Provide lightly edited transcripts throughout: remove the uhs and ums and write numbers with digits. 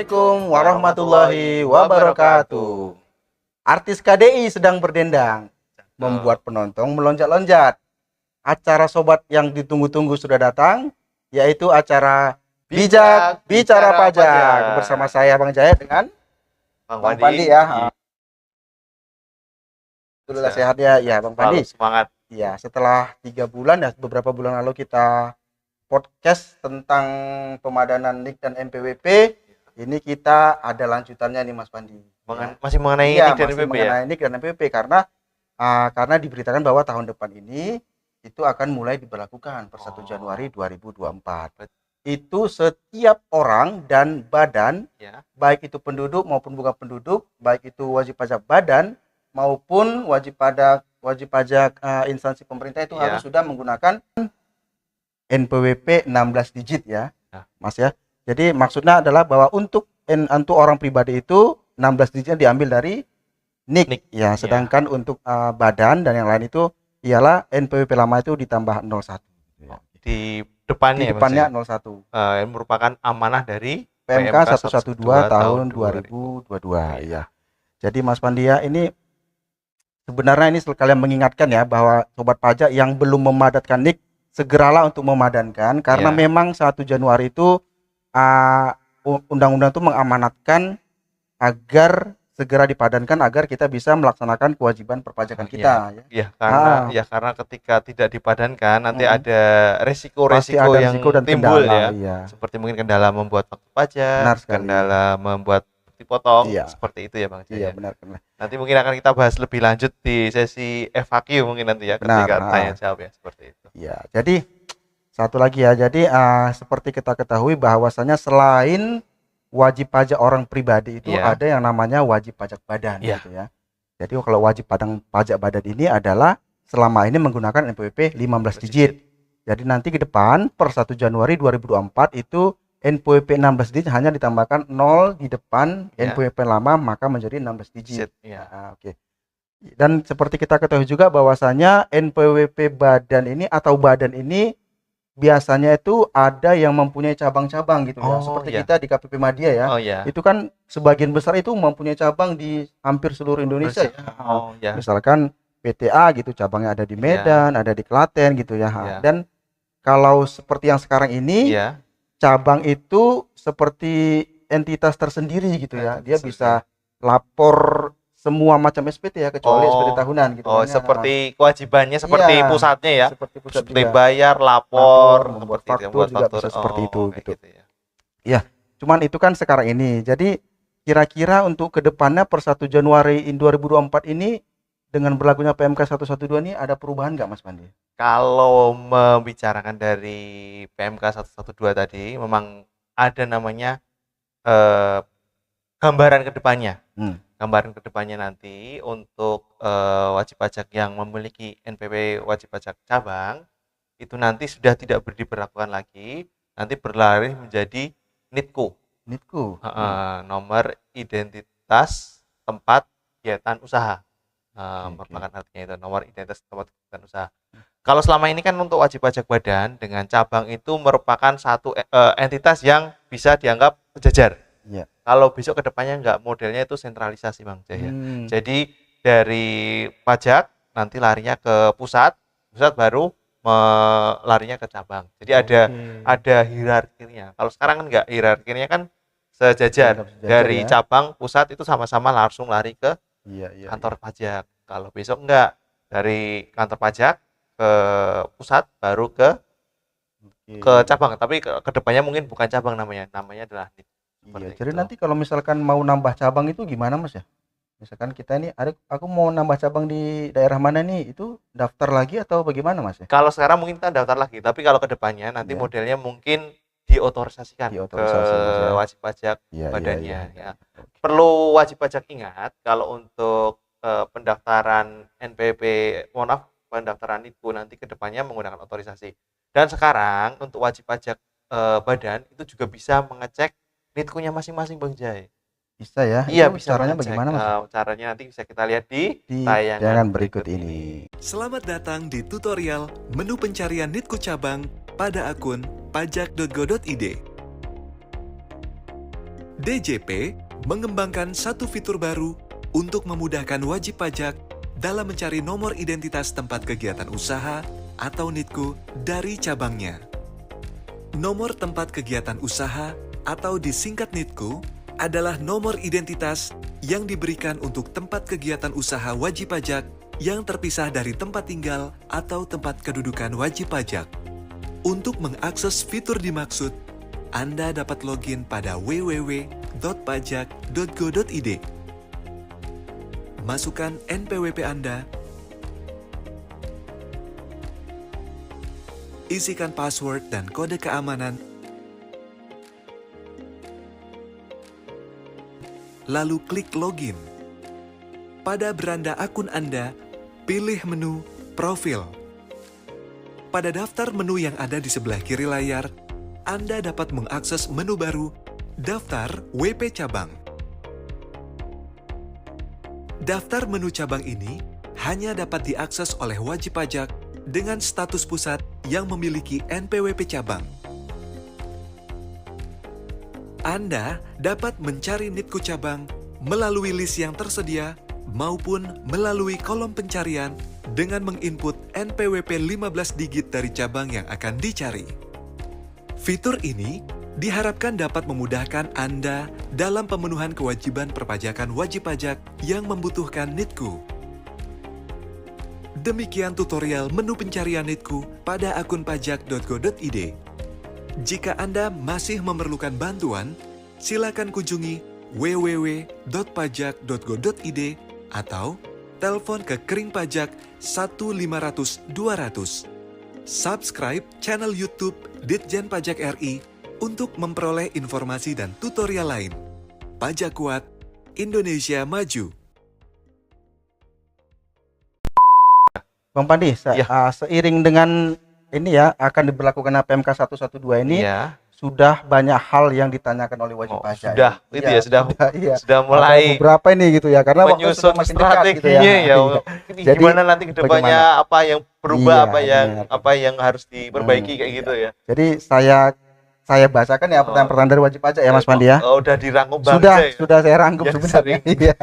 Assalamualaikum warahmatullahi wabarakatuh. Artis KDI sedang berdendang, membuat penonton melonjak-lonjak. Acara sobat yang ditunggu-tunggu sudah datang, yaitu acara Bijak Bicara Pajak. Bersama saya Bang Jaya dengan Bang Pandi ya. Alhamdulillah sehat ya Bang Pandi. Semangat. Ya, setelah 3 bulan ya, beberapa bulan lalu kita podcast tentang pemadanan NIK dan NPWP. Ini kita ada lanjutannya nih Mas Pandi. Masih mengenai NIK dan NPWP ya? NIK dan NPWP karena diberitakan bahwa tahun depan ini itu akan mulai diberlakukan per 1 Januari 2024. Itu setiap orang dan badan, baik itu penduduk maupun bukan penduduk, baik itu wajib pajak badan maupun wajib pajak instansi pemerintah itu harus sudah menggunakan NPWP 16 digit ya, Mas ya. Jadi maksudnya adalah bahwa untuk orang pribadi itu 16 digitnya diambil dari NIK ya, sedangkan untuk badan dan yang lain itu ialah NPWP lama itu ditambah 01. Di depannya 01. Yang merupakan amanah dari PMK 112 tahun 2022 ya. Jadi Mas Pandia ini sebenarnya ini sekalian mengingatkan ya bahwa sobat pajak yang belum memadatkan NIK segeralah untuk memadankan karena memang 1 Januari itu undang-undang itu mengamanatkan agar segera dipadankan agar kita bisa melaksanakan kewajiban perpajakan kita karena ketika tidak dipadankan nanti ada resiko-resiko yang dan timbul kendala, seperti mungkin kendala membuat faktur pajak, kendala membuat dipotong seperti itu ya Bang Jaya. Iya benar. Nanti mungkin akan kita bahas lebih lanjut di sesi FAQ mungkin nanti ya, ketika tanya jawab ya seperti itu. Iya, jadi satu lagi ya. Jadi seperti kita ketahui bahwasanya selain wajib pajak orang pribadi itu ada yang namanya wajib pajak badan gitu ya. Jadi kalau wajib pajak badan ini adalah selama ini menggunakan NPWP 15 digit. Jadi nanti ke depan per 1 Januari 2024 itu NPWP 16 digit hanya ditambahkan 0 di depan NPWP lama maka menjadi 16 digit. Oke. Dan seperti kita ketahui juga bahwasanya NPWP badan ini atau badan ini biasanya itu ada yang mempunyai cabang-cabang gitu ya. Seperti kita di KPP Madya ya. Itu kan sebagian besar itu mempunyai cabang di hampir seluruh Indonesia ya. Misalkan PTA gitu cabangnya ada di Medan, ada di Klaten gitu ya. Dan kalau seperti yang sekarang ini cabang itu seperti entitas tersendiri gitu ya. Dia bisa lapor semua macam SPT ya kecuali SPT tahunan gitu. Seperti kewajibannya seperti pusatnya ya. Seperti bayar, lapor, membuat faktur juga bisa seperti itu gitu. Ya, cuman itu kan sekarang ini. Jadi kira-kira untuk kedepannya per 1 Januari 2024 ini dengan berlakunya PMK 112 ini ada perubahan nggak Mas Pandi? Kalau membicarakan dari PMK 112 tadi memang ada namanya gambaran kedepannya. Gambaran kedepannya nanti untuk wajib pajak yang memiliki NPWP wajib pajak cabang itu nanti sudah tidak diberlakukan lagi, nanti berlari menjadi NITKU. Nomor identitas tempat kegiatan usaha. Merupakan artinya itu nomor identitas tempat kegiatan usaha. Kalau selama ini kan untuk wajib pajak badan dengan cabang itu merupakan satu entitas yang bisa dianggap sejajar. Kalau besok kedepannya enggak, modelnya itu sentralisasi Bang Jaya. Jadi dari pajak nanti larinya ke pusat baru larinya ke cabang. Jadi ada hierarkinya. Kalau sekarang kan enggak, hierarkinya kan sejajar. Dari cabang pusat itu sama-sama langsung lari ke kantor pajak. Kalau besok enggak, dari kantor pajak ke pusat baru ke cabang. Tapi kedepannya mungkin bukan cabang namanya adalah NIK. Jadi nanti kalau misalkan mau nambah cabang itu gimana Mas ya? Misalkan kita ini aku mau nambah cabang di daerah mana nih, itu daftar lagi atau bagaimana Mas ya? Kalau sekarang mungkin kita daftar lagi, tapi kalau kedepannya nanti modelnya mungkin diotorisasikan ke wajib pajak badannya. Perlu wajib pajak ingat kalau untuk pendaftaran NPWP, pendaftaran NITKU nanti kedepannya menggunakan otorisasi. Dan sekarang untuk wajib pajak badan itu juga bisa mengecek NITKU-nya masing-masing Bang Jai. Bisa ya? Iya, bisa. Caranya bagaimana Mas? Caranya nanti bisa kita lihat di tayangan berikut ini. Selamat datang di tutorial menu pencarian NITKU cabang pada akun pajak.go.id. DJP mengembangkan satu fitur baru untuk memudahkan wajib pajak dalam mencari nomor identitas tempat kegiatan usaha atau NITKU dari cabangnya. Nomor tempat kegiatan usaha atau disingkat NITKU adalah nomor identitas yang diberikan untuk tempat kegiatan usaha wajib pajak yang terpisah dari tempat tinggal atau tempat kedudukan wajib pajak. Untuk mengakses fitur dimaksud, Anda dapat login pada www.pajak.go.id. Masukkan NPWP Anda, isikan password dan kode keamanan, lalu klik login. Pada beranda akun Anda, pilih menu Profil. Pada daftar menu yang ada di sebelah kiri layar, Anda dapat mengakses menu baru Daftar WP Cabang. Daftar menu cabang ini hanya dapat diakses oleh wajib pajak dengan status pusat yang memiliki NPWP cabang. Anda dapat mencari NITKU cabang melalui list yang tersedia maupun melalui kolom pencarian dengan menginput NPWP 15 digit dari cabang yang akan dicari. Fitur ini diharapkan dapat memudahkan Anda dalam pemenuhan kewajiban perpajakan wajib pajak yang membutuhkan NITKU. Demikian tutorial menu pencarian NITKU pada akun pajak.go.id. Jika Anda masih memerlukan bantuan, silakan kunjungi www.pajak.go.id atau telepon ke Kering Pajak 1-500-200. Subscribe channel YouTube Ditjen Pajak RI untuk memperoleh informasi dan tutorial lain. Pajak kuat, Indonesia maju. Bang Pandi, seiring dengan ini ya akan diberlakukan PMK 112 ini, sudah banyak hal yang ditanyakan oleh wajib pajak. Sudah mulai beberapa ini gitu ya, karena menyusun strateginya gitu ya. Gimana nanti kedepannya apa yang berubah, apa yang harus diperbaiki kayak gitu ya. Jadi saya bacakan ya pertanyaan-pertanyaan dari wajib pajak ya Mas Pandi ya. Udah dirangkum banget. Sudah saya rangkum sebenarnya. Iya.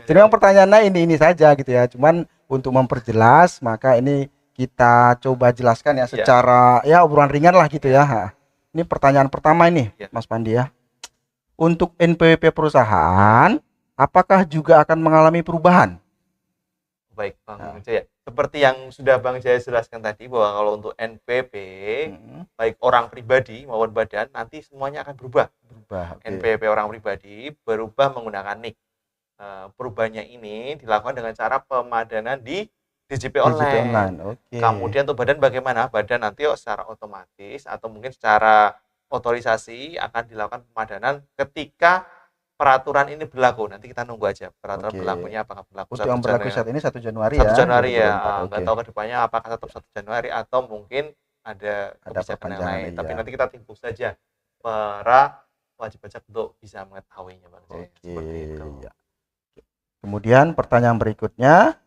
Jadi memang pertanyaannya ini saja gitu ya. Cuman untuk memperjelas maka ini kita coba jelaskan ya secara obrolan ringan lah gitu ya. Ini pertanyaan pertama ini, Mas Pandi ya. Untuk NPWP perusahaan, apakah juga akan mengalami perubahan? Baik, Bang Jaya. Seperti yang sudah Bang Jaya jelaskan tadi bahwa kalau untuk NPWP, baik orang pribadi maupun badan, nanti semuanya akan berubah. NPWP orang pribadi berubah menggunakan NIK. Perubahannya ini dilakukan dengan cara pemadanan di DJP online. Kemudian untuk badan bagaimana? Badan nanti secara otomatis atau mungkin secara otorisasi akan dilakukan pemadanan ketika peraturan ini berlaku. Nanti kita nunggu aja peraturan berlakunya apakah berlaku untuk yang berlaku saat ini 1 Januari 1 Januari ya. Nggak tahu ke depannya apakah tetap 1 Januari atau mungkin ada kebijakan yang lain. Tapi nanti kita tunggu saja para wajib pajak untuk bisa mengetahuinya, Bang Jaya. Seperti itu. Kemudian pertanyaan berikutnya,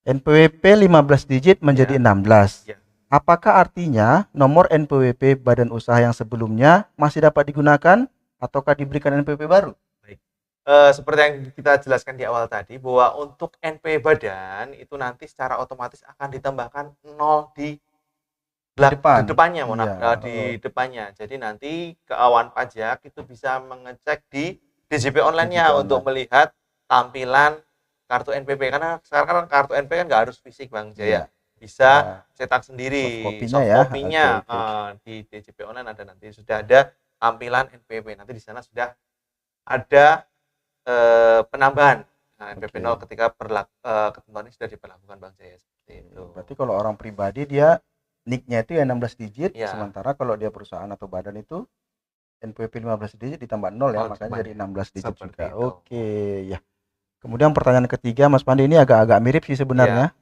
NPWP 15 digit menjadi 16. Apakah artinya nomor NPWP badan usaha yang sebelumnya masih dapat digunakan ataukah diberikan NPWP baru? Baik. Seperti yang kita jelaskan di awal tadi bahwa untuk NPWP badan itu nanti secara otomatis akan ditambahkan 0 di depannya, depannya. Jadi nanti keawan pajak itu bisa mengecek di DJP online-nya untuk melihat tampilan kartu NPWP, karena sekarang kan kartu NPWP kan nggak harus fisik, Bang Jaya. Bisa cetak sendiri, soft copy-nya di DJP online ada, nanti sudah ada tampilan NPWP. Nanti di sana sudah ada penambahan NPWP 0 ketika ketentuan ini sudah diberlakukan, Bang Jaya, seperti itu. Berarti kalau orang pribadi dia NIK-nya itu ya 16 digit, sementara kalau dia perusahaan atau badan itu NPWP 15 digit ditambah 0 ya, makanya jadi 16 digit juga. Ya. Kemudian pertanyaan ketiga, Mas Pandi, ini agak mirip sih sebenarnya.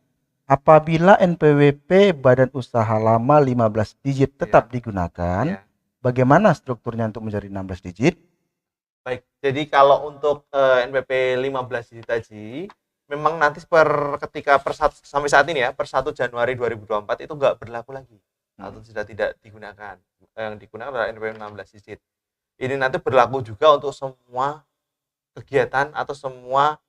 Apabila NPWP badan usaha lama 15 digit tetap digunakan, bagaimana strukturnya untuk menjadi 16 digit? Baik, jadi kalau untuk NPWP 15 digit tadi, memang nanti sampai saat ini ya, per 1 Januari 2024 itu nggak berlaku lagi atau sudah tidak digunakan. Yang digunakan adalah NPWP 16 digit. Ini nanti berlaku juga untuk semua kegiatan atau semua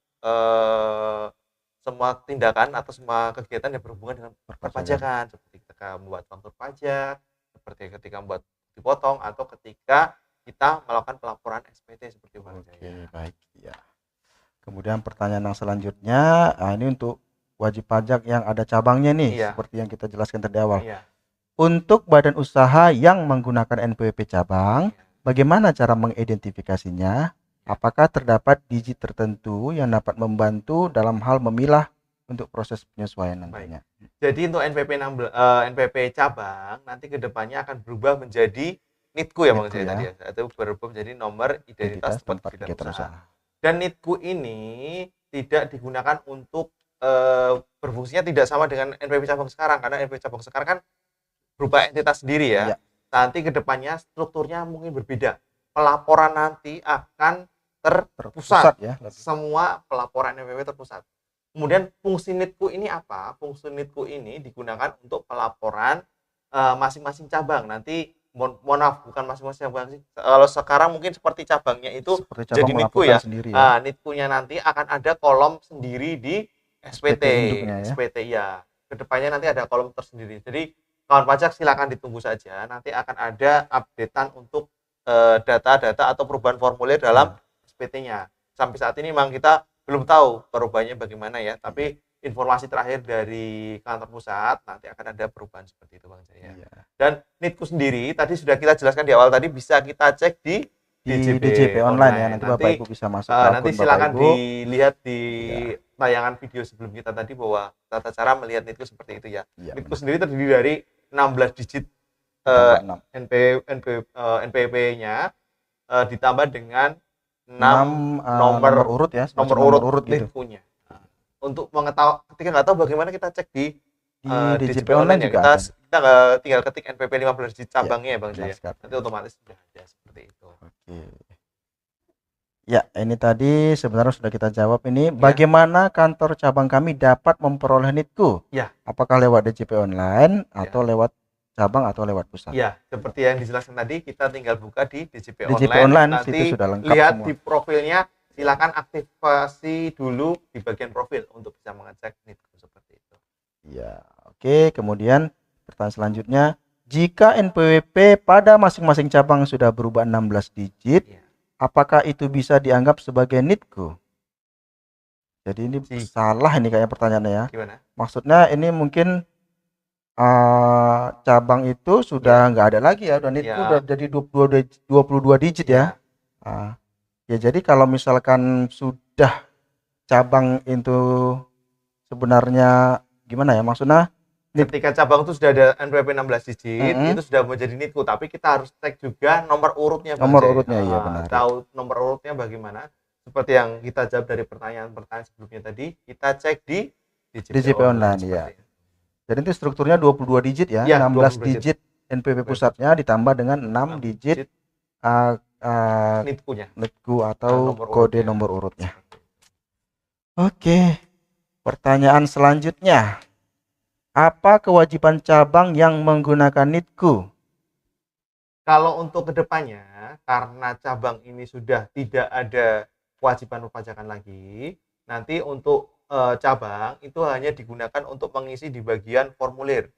semua tindakan atau semua kegiatan yang berhubungan dengan perpajakan, seperti ketika membuat faktur pajak, seperti ketika membuat dipotong, atau ketika kita melakukan pelaporan SPT seperti Bang Jaya. Oke, baik ya. Kemudian pertanyaan yang selanjutnya, ini untuk wajib pajak yang ada cabangnya nih, seperti yang kita jelaskan tadi awal. Untuk badan usaha yang menggunakan NPWP cabang, bagaimana cara mengidentifikasinya? Apakah terdapat digit tertentu yang dapat membantu dalam hal memilah untuk proses penyesuaian nantinya? Jadi untuk NPWP cabang nanti kedepannya akan berubah menjadi NITKU ya Bang Jaya tadi ya, atau berubah menjadi nomor identitas tempat kegiatan usaha. Dan NITKU ini tidak digunakan untuk berfungsinya tidak sama dengan NPWP cabang sekarang, karena NPWP cabang sekarang kan berupa entitas sendiri ya. Nanti kedepannya strukturnya mungkin berbeda. Pelaporan nanti akan terpusat ya. Semua pelaporan NPWP terpusat. Kemudian fungsi NITKU ini apa? Fungsi NITKU ini digunakan untuk pelaporan masing-masing cabang. Nanti mohon maaf, bukan masing-masing cabang sih. Kalau sekarang mungkin seperti cabangnya itu seperti jadi NITKU ya. NITKU-nya nanti akan ada kolom sendiri di SPT. SPT ya. Kedepannya nanti ada kolom tersendiri. Jadi kawan pajak silakan ditunggu saja. Nanti akan ada updatean untuk data-data atau perubahan formulir dalam SPT-nya. Sampai saat ini memang kita belum tahu perubahannya bagaimana ya, tapi informasi terakhir dari kantor pusat nanti akan ada perubahan seperti itu Bang Jaya. Dan NITKU sendiri tadi sudah kita jelaskan di awal tadi, bisa kita cek di DJP online ya. Nanti Bapak Ibu bisa masuk ke nanti silakan dilihat di tayangan video sebelum kita tadi bahwa tata cara melihat NITKU seperti itu ya. NITKU sendiri terdiri dari 16 digit NPWP-nya ditambah dengan 6 nomor urut ya, nomor urut NITKU-nya. Untuk mengetahui, ketika nggak tahu bagaimana kita cek di DJP online ya, kita tinggal ketik NPWP 15 digit cabangnya ya Bang Jaya. Nanti otomatis sudah ada seperti itu. Ya, ini tadi sebenarnya sudah kita jawab ini. Bagaimana kantor cabang kami dapat memperoleh NITKU? Apakah lewat DJP online atau lewat cabang atau lewat pusat? Ya, seperti yang dijelaskan tadi, kita tinggal buka di DJP online. Nanti itu sudah lengkap lihat semua. Di profilnya, silakan aktifasi dulu di bagian profil untuk bisa mengecek NITKU seperti itu. Ya, oke. Kemudian pertanyaan selanjutnya, jika NPWP pada masing-masing cabang sudah berubah 16 digit, apakah itu bisa dianggap sebagai NITKU? Jadi ini salah ini kayaknya pertanyaannya ya. Gimana? Maksudnya ini mungkin cabang itu sudah nggak ada lagi ya, dan itu udah jadi 22 digit ya. Ya jadi kalau misalkan sudah cabang itu sebenarnya gimana ya, maksudnya ketika cabang itu sudah ada NPWP 16 digit, itu sudah menjadi NITKU, tapi kita harus cek juga nomor urutnya. Nomor urutnya iya benar. Tahu nomor urutnya bagaimana? Seperti yang kita jawab dari pertanyaan-pertanyaan sebelumnya tadi, kita cek di DJP online ya. Jadi itu strukturnya 22 digit ya, 16 digit NPWP pusatnya ditambah dengan 6 digit NITKU atau kode nomor urutnya. Oke. Pertanyaan selanjutnya. Apa kewajiban cabang yang menggunakan NITKU? Kalau untuk kedepannya, karena cabang ini sudah tidak ada kewajiban perpajakan lagi, nanti untuk cabang itu hanya digunakan untuk mengisi di bagian formulir.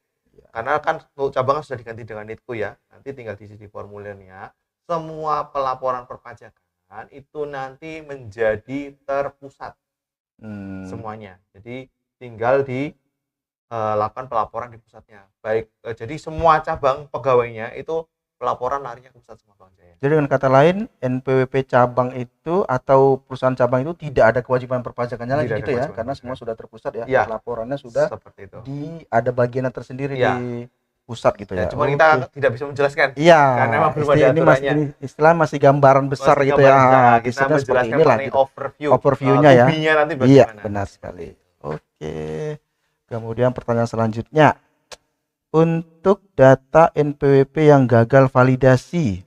Karena kan untuk cabang sudah diganti dengan NITKU ya, nanti tinggal diisi di formulirnya. Semua pelaporan perpajakan itu nanti menjadi terpusat semuanya. Jadi tinggal lakukan pelaporan di pusatnya. Baik, jadi semua cabang pegawainya itu pelaporan larinya ke pusat semua Bang Jaya. Jadi dengan kata lain, NPWP cabang itu atau perusahaan cabang itu tidak ada kewajiban perpajakannya lagi gitu ya, karena semua sudah terpusat ya. Laporannya sudah seperti itu. Ada bagian tersendiri di pusat gitu ya. Cuma kita tidak bisa menjelaskan. Iya. Karena memang belum ada aturannya. Istilah masih gambaran besar gitu ya. Kita menjelaskan mengenai overview. Overview-nya ya. Nanti bagaimana. Iya, benar sekali. Oke. Kemudian pertanyaan selanjutnya. Untuk data NPWP yang gagal validasi,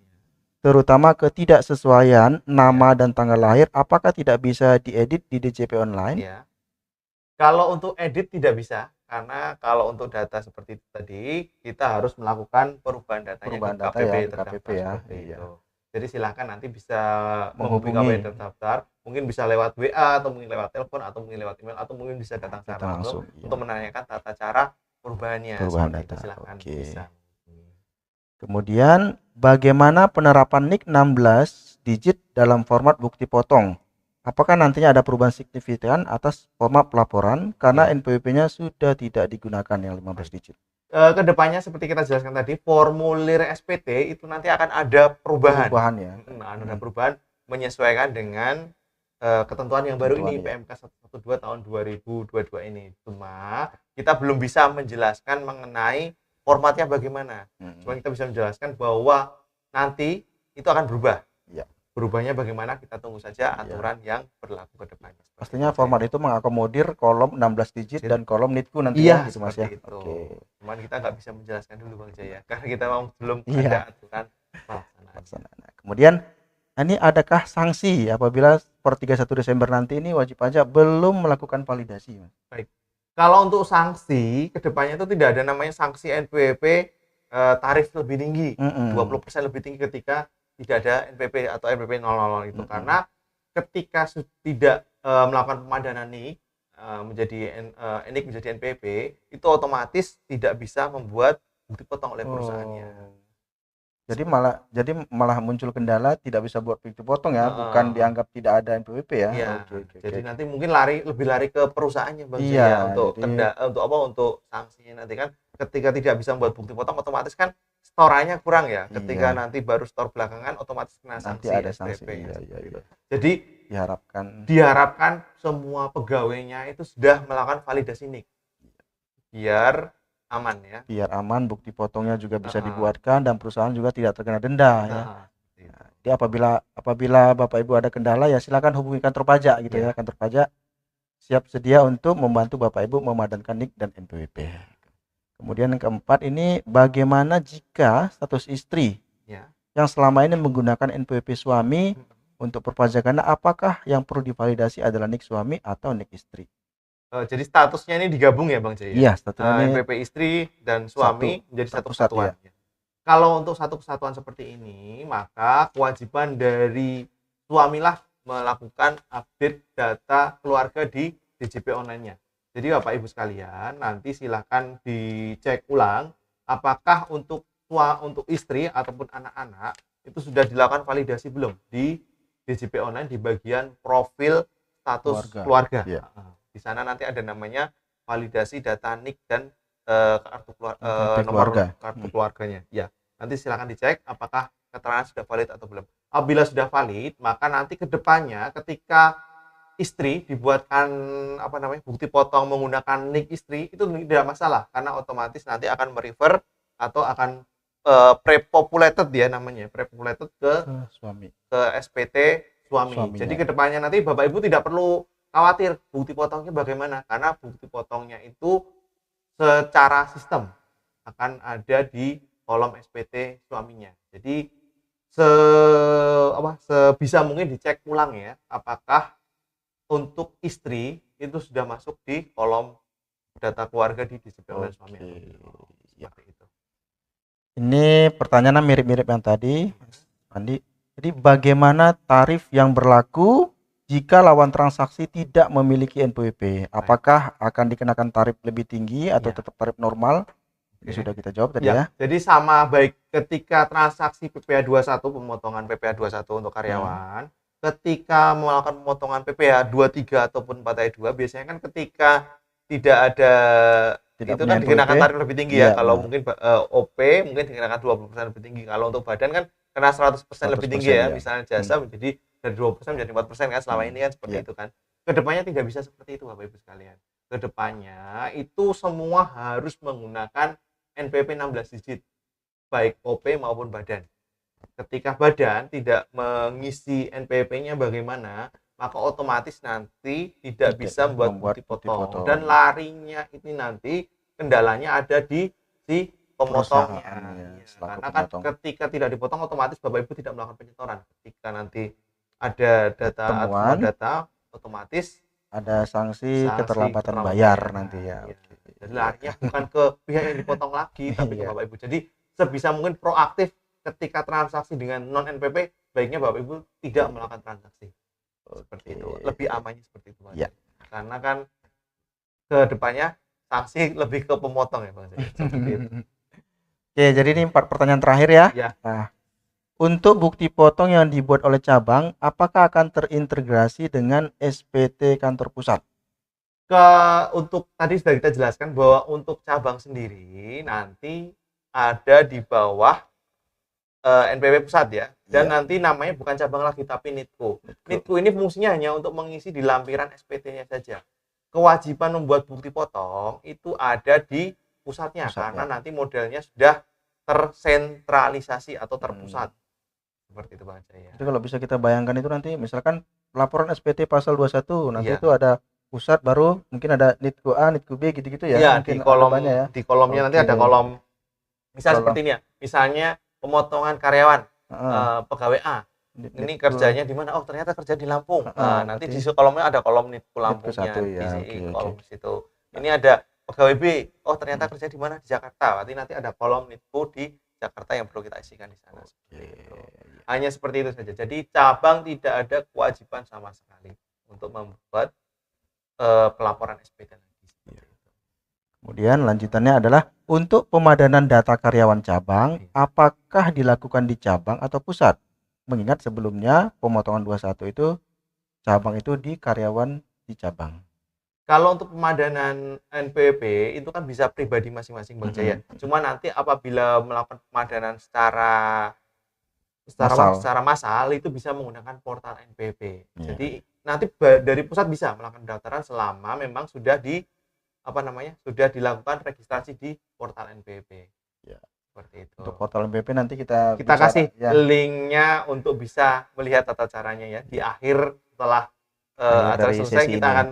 terutama ketidaksesuaian nama dan tanggal lahir, apakah tidak bisa diedit di DJP online? Ya. Kalau untuk edit tidak bisa, karena kalau untuk data seperti itu tadi, kita harus melakukan perubahan datanya perubahan ke data KPP, ya, KPP ya. Iya. Jadi silahkan nanti bisa menghubungi KPI Daftar, mungkin bisa lewat WA atau mungkin lewat telepon atau mungkin lewat email atau mungkin bisa datang secara langsung untuk menanyakan tata cara perubahan data. Silahkan bisa. Kemudian bagaimana penerapan NIK 16 digit dalam format bukti potong? Apakah nantinya ada perubahan signifikan atas format pelaporan karena NPWP-nya sudah tidak digunakan yang 15 digit? Kedepannya seperti kita jelaskan tadi, formulir SPT itu nanti akan ada perubahan ya. Ada perubahan menyesuaikan dengan ketentuan yang baru ini, PMK 112 tahun 2022 ini. Cuma kita belum bisa menjelaskan mengenai formatnya bagaimana. Cuma kita bisa menjelaskan bahwa nanti itu akan berubah. Berubahnya bagaimana kita tunggu saja aturan yang berlaku ke depannya. Pastinya format itu mengakomodir kolom 16 digit dan kolom NITku nanti gitu Mas ya. Cuman kita nggak bisa menjelaskan dulu Bang Jaya karena kita belum ada aturan pelaksanaan. Kemudian ini adakah sanksi apabila per 31 Desember nanti ini wajib pajak belum melakukan validasi, Mas? Baik. Kalau untuk sanksi kedepannya itu tidak ada namanya sanksi NPWP tarif lebih tinggi, 20% lebih tinggi ketika tidak ada NPP atau NPP 000 itu karena ketika tidak melakukan pemadanan NIK menjadi NIK menjadi NPP itu otomatis tidak bisa membuat bukti potong oleh perusahaannya. Jadi malah muncul kendala tidak bisa buat bukti potong ya, bukan dianggap tidak ada NPWP ya. Jadi nanti mungkin lebih lari ke perusahaannya Bang Jaya untuk sanksinya nanti kan ketika tidak bisa membuat bukti potong otomatis kan storannya kurang ya. Ketika nanti baru store belakangan otomatis kena sanksi. Nanti ada sanksi. Jadi diharapkan semua pegawainya itu sudah melakukan validasi NIK. Biar aman ya. Biar aman, bukti potongnya juga bisa dibuatkan dan perusahaan juga tidak terkena denda ya. Jadi apabila Bapak Ibu ada kendala ya silakan hubungi kantor pajak gitu ya. Kantor pajak siap sedia untuk membantu Bapak Ibu memadankan NIK dan NPWP. Kemudian yang keempat ini bagaimana jika status istri yang selama ini menggunakan NPWP suami untuk perpajakan, apakah yang perlu divalidasi adalah NIK suami atau NIK istri? Jadi statusnya ini digabung ya Bang Jaya? Iya, statusnya NPWP istri dan suami menjadi satu kesatuan. Kalau untuk satu kesatuan seperti ini, maka kewajiban dari suamilah melakukan update data keluarga di DJP online-nya. Jadi Bapak Ibu sekalian, nanti silakan dicek ulang apakah untuk istri ataupun anak-anak itu sudah dilakukan validasi belum di DJP online di bagian profil status keluarga. Di sana nanti ada namanya validasi data NIK dan nomor kartu keluarganya. Ya, nanti silakan dicek apakah keterangan sudah valid atau belum. Apabila sudah valid, maka nanti ke depannya ketika istri dibuatkan bukti potong menggunakan NIK istri itu tidak masalah karena otomatis nanti akan merefer atau akan pre-populated dia namanya pre-populated ke suami ke SPT suami. Jadi kedepannya nanti Bapak Ibu tidak perlu khawatir bukti potongnya bagaimana karena bukti potongnya itu secara sistem akan ada di kolom SPT suaminya. Jadi sebisa mungkin dicek ulang ya apakah untuk istri itu sudah masuk di kolom data keluarga di DJP online suami. Seperti itu. Ini pertanyaan mirip-mirip yang tadi, Andi. Jadi bagaimana tarif yang berlaku jika lawan transaksi tidak memiliki NPWP? Apakah akan dikenakan tarif lebih tinggi atau tetap tarif normal? Ini sudah kita jawab tadi ya. Jadi sama baik ketika transaksi PPh 21 pemotongan PPh 21 untuk karyawan. Ketika melakukan pemotongan PPh 23 ataupun 4I2 biasanya kan ketika tidak ada itu kan dikenakan tarif lebih tinggi ya. Kalau mungkin OP mungkin dikenakan 20% lebih tinggi. Kalau untuk badan kan kena 100% lebih tinggi ya. Misalnya jasa menjadi dari 20% menjadi 4% kan selama ini kan seperti itu kan. Kedepannya tidak bisa seperti itu Bapak Ibu sekalian. Kedepannya itu semua harus menggunakan NPWP 16 digit baik OP maupun badan. Ketika badan tidak mengisi NPWP-nya bagaimana, maka otomatis nanti tidak bisa membuat bukti potong. Dan larinya ini nanti kendalanya ada di si pemotongnya. Karena kan ketika tidak dipotong otomatis Bapak Ibu tidak melakukan penyetoran. Ketika nanti ada data otomatis ada sanksi keterlambatan bayar nanti ya. Jadi larinya bukan ke pihak yang dipotong lagi tapi ke Bapak Ibu. Jadi sebisa mungkin proaktif ketika transaksi dengan non NPP baiknya Bapak Ibu tidak melakukan transaksi. Seperti itu. Lebih amannya seperti itu, Pak. Ya. Karena kan ke depannya sanksi lebih ke pemotong ya, Bang. Seperti itu. Oke, jadi ini 4 pertanyaan terakhir ya. Ya. Nah, untuk bukti potong yang dibuat oleh cabang, apakah akan terintegrasi dengan SPT kantor pusat? Untuk tadi sudah kita jelaskan bahwa untuk cabang sendiri nanti ada di bawah NPWP pusat ya, dan nanti namanya bukan cabang lagi tapi Nitko. Nitko ini fungsinya hanya untuk mengisi di lampiran SPT-nya saja. Kewajiban membuat bukti potong itu ada di pusatnya, karena nanti modelnya sudah tersentralisasi atau terpusat. Seperti itu, Bang Jaya. Jadi kalau bisa kita bayangkan itu nanti misalkan laporan SPT pasal 21 nanti itu ada pusat, baru mungkin ada Nitko A, Nitko B gitu-gitu ya. Iya, mungkin di kolomnya nanti ada kolom misal seperti ini ya. Misalnya pemotongan karyawan pegawai A. Ini kerjanya di mana? Oh, ternyata kerja di Lampung. Nah, nanti di kolomnya ada kolom Nitko Lampungnya di kolom di situ. Ini ada pegawai B. Oh, ternyata kerja di mana? Di Jakarta. Nanti ada kolom Nitko di Jakarta yang perlu kita isikan di sana. Hanya seperti itu saja. Jadi cabang tidak ada kewajiban sama sekali untuk membuat pelaporan SPT lagi. Kemudian lanjutannya adalah untuk pemadanan data karyawan cabang, apakah dilakukan di cabang atau pusat? Mengingat sebelumnya pemotongan 21 itu cabang itu di karyawan di cabang. Kalau untuk pemadanan NPWP itu kan bisa pribadi masing-masing, Bang Jaya. Cuma nanti apabila melakukan pemadanan secara massal itu bisa menggunakan portal NPWP. Jadi nanti dari pusat bisa melakukan pendaftaran selama memang sudah sudah dilakukan registrasi di portal NPWP. Ya. Seperti itu. Untuk portal NPWP nanti kita kasih linknya untuk bisa melihat tata caranya ya. Di akhir setelah acara selesai kita akan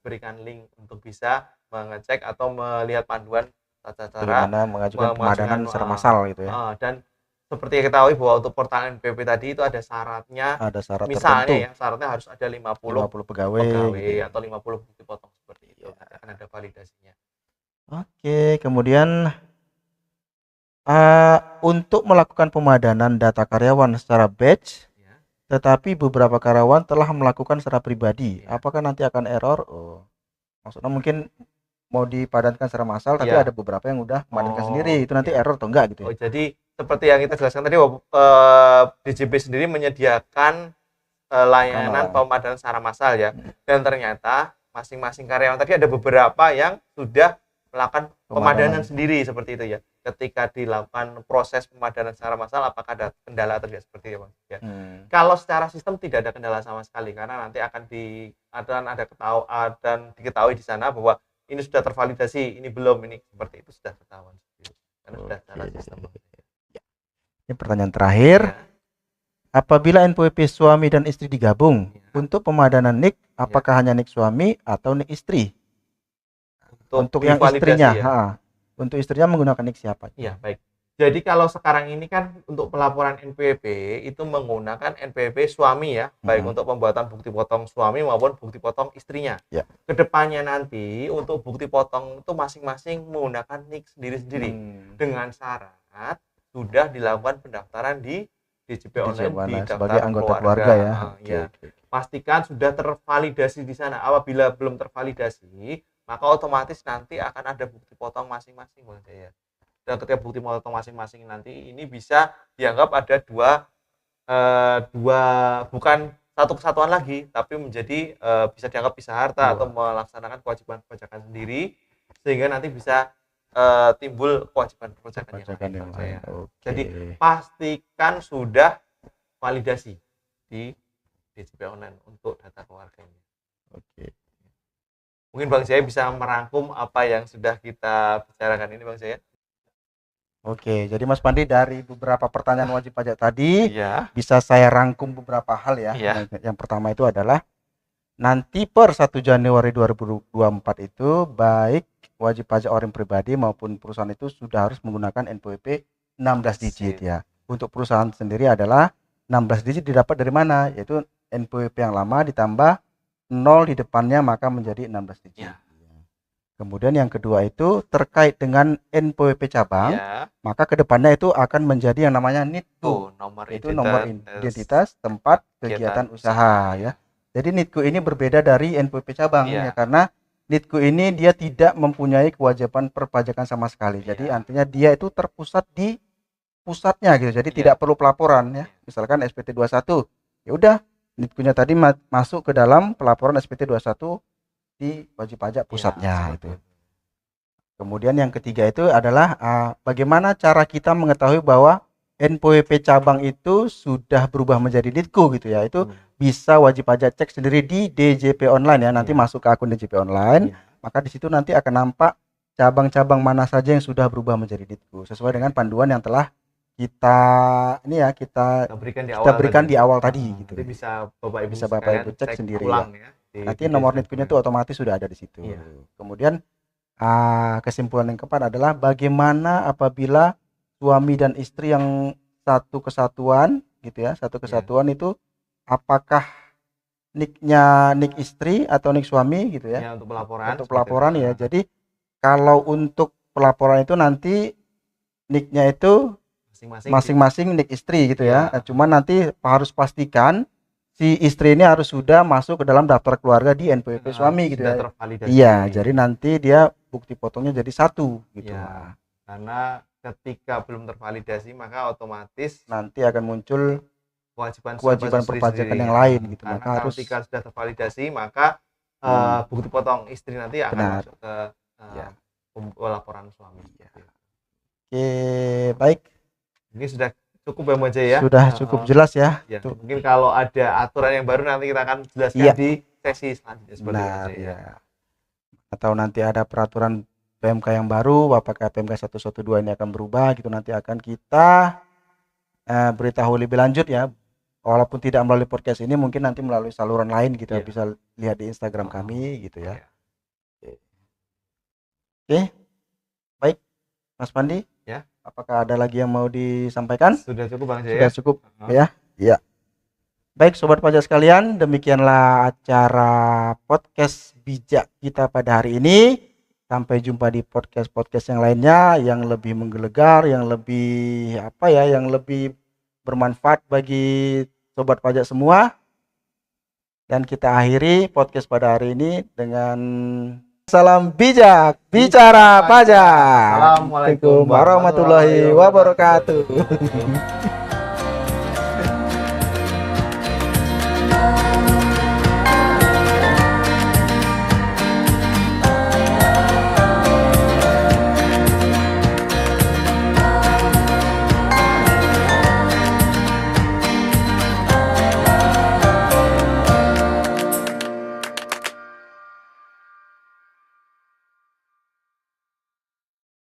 berikan link untuk bisa mengecek atau melihat panduan tata cara mengajukan pemadanan secara massal gitu ya. Dan seperti yang kita ketahui bahwa untuk portal NPWP tadi itu ada syaratnya. Ada syarat misalnya tertentu. Ya, syaratnya harus ada 50 pegawai gitu. Atau 50 bukti potong seperti itu. Akan ada validasinya. Oke, kemudian untuk melakukan pemadanan data karyawan secara batch, tetapi beberapa karyawan telah melakukan secara pribadi, apakah nanti akan error? Maksudnya mungkin mau dipadankan secara massal, tapi ada beberapa yang udah memadankan sendiri, itu nanti error atau enggak gitu ya? Jadi seperti yang kita jelaskan tadi, DJP sendiri menyediakan layanan pemadanan secara massal ya, dan ternyata masing-masing karyawan tadi ada beberapa yang sudah melakukan pemadanan sendiri seperti itu ya. Ketika dilakukan proses pemadanan secara massal, apakah ada kendala atau tidak seperti itu, Bang? Ya. Kalau secara sistem tidak ada kendala sama sekali, karena nanti akan diketahui di sana bahwa ini sudah tervalidasi, ini belum, ini seperti itu sudah ketahuan. Karena sudah secara sistem. Ini pertanyaan terakhir. Apabila NPWP suami dan istri digabung, untuk pemadanan NIK, apakah hanya NIK suami atau NIK istri? Untuk yang istrinya, untuk istrinya menggunakan NIK siapa? Iya, baik. Jadi kalau sekarang ini kan untuk pelaporan NPWP itu menggunakan NPWP suami ya, baik untuk pembuatan bukti potong suami maupun bukti potong istrinya. Kedepannya nanti untuk bukti potong itu masing-masing menggunakan NIK sendiri-sendiri dengan syarat sudah dilakukan pendaftaran di DJP online di sebagai anggota keluarga ya. Pastikan sudah tervalidasi di sana. Apabila belum tervalidasi, maka otomatis nanti akan ada bukti potong masing-masing, Bang Jaya. Dan ketika bukti potong masing-masing nanti ini bisa dianggap ada dua bukan satu kesatuan lagi, tapi menjadi bisa dianggap pisah harta atau melaksanakan kewajiban perpajakan sendiri, sehingga nanti bisa timbul kewajiban perpajakan yang lain. Jadi pastikan sudah validasi di DJP online untuk data keluarganya. Mungkin Bang Jaya bisa merangkum apa yang sudah kita bicarakan ini, Bang Jaya. Jadi Mas Pandi, dari beberapa pertanyaan wajib pajak tadi bisa saya rangkum beberapa hal ya. Yang pertama itu adalah nanti per 1 Januari 2024 itu baik wajib pajak orang pribadi maupun perusahaan itu sudah harus menggunakan NPWP 16 digit ya. Untuk perusahaan sendiri adalah 16 digit didapat dari mana? Yaitu NPWP yang lama ditambah 0 di depannya, maka menjadi 16 digit. Kemudian yang kedua itu terkait dengan NPWP cabang, maka kedepannya itu akan menjadi yang namanya NITKU, itu nomor identitas tempat kegiatan usaha ya. Jadi NITKU ini berbeda dari NPWP cabang ya, karena NITKU ini dia tidak mempunyai kewajiban perpajakan sama sekali. Jadi artinya dia itu terpusat di pusatnya gitu. Jadi tidak perlu pelaporan ya. Misalkan SPT 21, ya udah NITKU-nya tadi masuk ke dalam pelaporan SPT 21 di wajib pajak pusatnya itu. Kemudian yang ketiga itu adalah bagaimana cara kita mengetahui bahwa NPWP cabang itu sudah berubah menjadi NITKU gitu ya. Itu bisa wajib pajak cek sendiri di DJP online ya. Nanti masuk ke akun DJP online, maka di situ nanti akan nampak cabang-cabang mana saja yang sudah berubah menjadi NITKU sesuai dengan panduan yang telah kita berikan di awal tadi gitu. Jadi bisa Bapak Ibu cek sendiri ulang ya. Nanti nomor NITKU-nya itu otomatis sudah ada di situ. Kemudian kesimpulan yang keempat adalah bagaimana apabila suami dan istri yang satu kesatuan gitu ya, itu apakah NIK-nya NIK istri atau NIK suami gitu ya. Untuk pelaporan. Untuk pelaporan ya. Jadi kalau untuk pelaporan itu nanti NIK-nya itu masing-masing NIK istri gitu ya. Cuman nanti harus pastikan si istri ini harus sudah masuk ke dalam daftar keluarga di NPWP suami gitu ya. Iya, jadi nanti dia bukti potongnya jadi satu gitu. Karena ketika belum tervalidasi maka otomatis nanti akan muncul kewajiban perpajakan yang lain gitu. Maka harus ketika sudah tervalidasi maka bukti potong istri nanti akan masuk ke laporan suami. Oke, baik. Ini sudah cukup ya Mas ya. Sudah cukup jelas ya. Mungkin kalau ada aturan yang baru nanti kita akan jelaskan di sesi selanjutnya seperti itu ya. Atau nanti ada peraturan PMK yang baru, apakah PMK 112 ini akan berubah gitu, nanti akan kita beritahu lebih lanjut ya. Walaupun tidak melalui podcast ini, mungkin nanti melalui saluran lain gitu bisa lihat di Instagram kami gitu ya. Oke. Baik. Mas Pandi? Ya. Apakah ada lagi yang mau disampaikan? Sudah cukup Bang Jaya. Sudah cukup ya. Iya. Baik sobat pajak sekalian, demikianlah acara podcast bijak kita pada hari ini. Sampai jumpa di podcast-podcast yang lainnya yang lebih menggelegar, yang lebih yang lebih bermanfaat bagi sobat pajak semua. Dan kita akhiri podcast pada hari ini dengan salam bijak, bicara pajak. Assalamualaikum warahmatullahi wabarakatuh.